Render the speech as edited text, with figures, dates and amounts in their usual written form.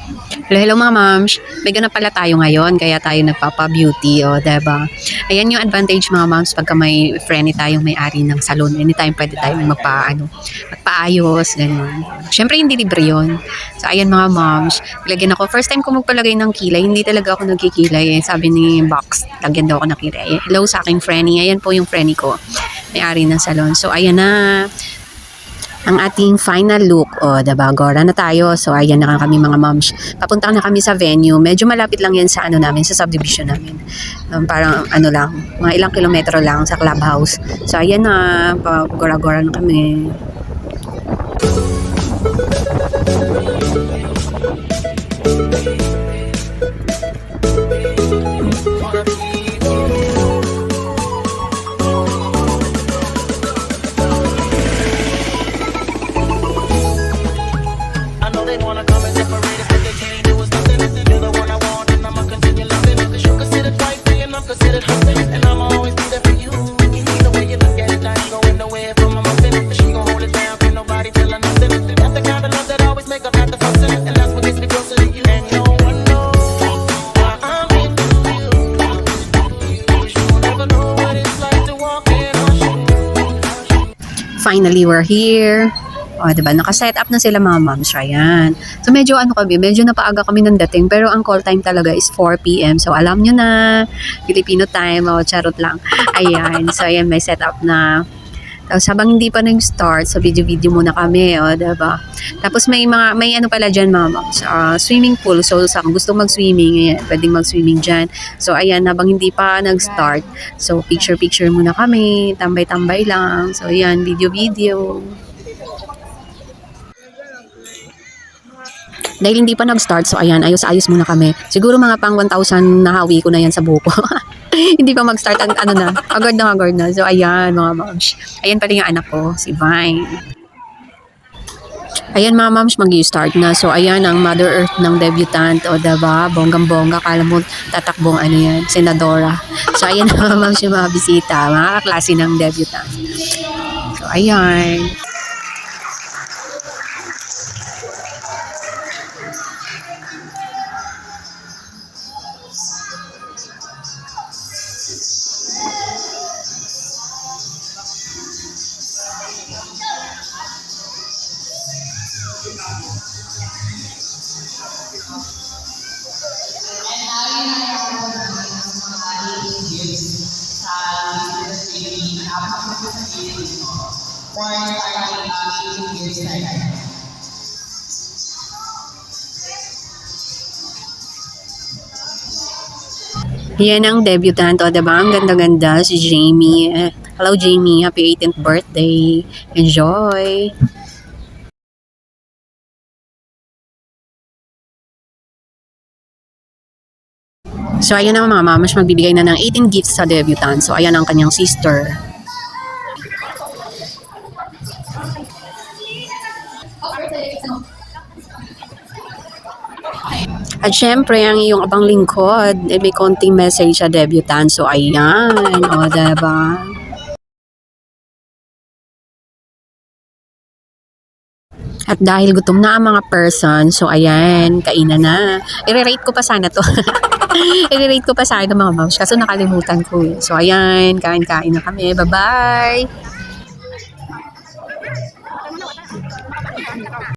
Hello, hello mga moms. May ganap pala tayo ngayon, kaya tayo nagpapa-beauty, o, diba? Ayan yung advantage mga moms pagka may friendly tayong may-ari ng salon. Anytime pwede tayong magpaayos, ganyan. Siyempre hindi libre yun. So, ayan mga moms, lagyan ako. First time ko magpalagay ng kilay, hindi talaga ako nagkikilay. Sabi ni Box, lagyan daw ako ng kilay. Hello sa aking friendly. Ayan po yung friendly ko, may-ari ng salon. So, ayan na ang ating final look. O, diba? Gora na tayo. So, ayan na kami mga moms. Papunta na kami sa venue. Medyo malapit lang yan sa ano namin, sa subdivision namin. Parang ano lang, mga ilang kilometro lang sa clubhouse. So, ayan na. Gora-gora na kami. Finally, we're here. O, diba? Naka-set up na sila mga moms. Ayan. So, medyo medyo napaaga kami ng dating. Pero ang call time talaga is 4 p.m. So, alam nyo na, Filipino time. O, charot lang. Ayan. So, ayan, may set up na. Tapos, habang hindi pa nag-start, so video-video muna kami. O, diba? Tapos, may ano pala dyan mga moms. Swimming pool. So, sa kung gusto mag-swimming, ayan, pwedeng mag-swimming dyan. So, ayan, habang hindi pa nag-start, so, picture-picture muna kami. Tambay-tambay lang. So, ayan, video-video. Dahil hindi pa nag-start, so ayan, ayos-ayos muna kami. Siguro mga pang 1,000 nahawi ko na yan sa buko. Hindi pa mag-start, ano na, agad na. So ayan mga moms. Ayan pala yung anak ko, si Vine. Ayan mga moms, mag-i-start na. So ayan ang Mother Earth ng debutant. O diba, bonggang-bongga, kala mo tatakbong ano yan, senadora. So ayan mga moms yung mga bisita, mga kaklase ng debutant. So ayan. Yan ang debutant. O, diba? Ang ganda-ganda si Jamie. Hello, Jamie. Happy 18th birthday. Enjoy! So, ayan na mga mamas. Magbibigay na ng 18 gifts sa debutant. So, ayan ang kanyang sister. At syempre, ang iyong abang lingkod, may konting message sa debutant. So, ayan. O, diba? At dahil gutom na ang mga person, so ayan, kainan na. I-rate ko pa sana to. I-rate ko pa sana mga moms, kaso nakalimutan ko. So, ayan, kain-kain na kami. Bye-bye!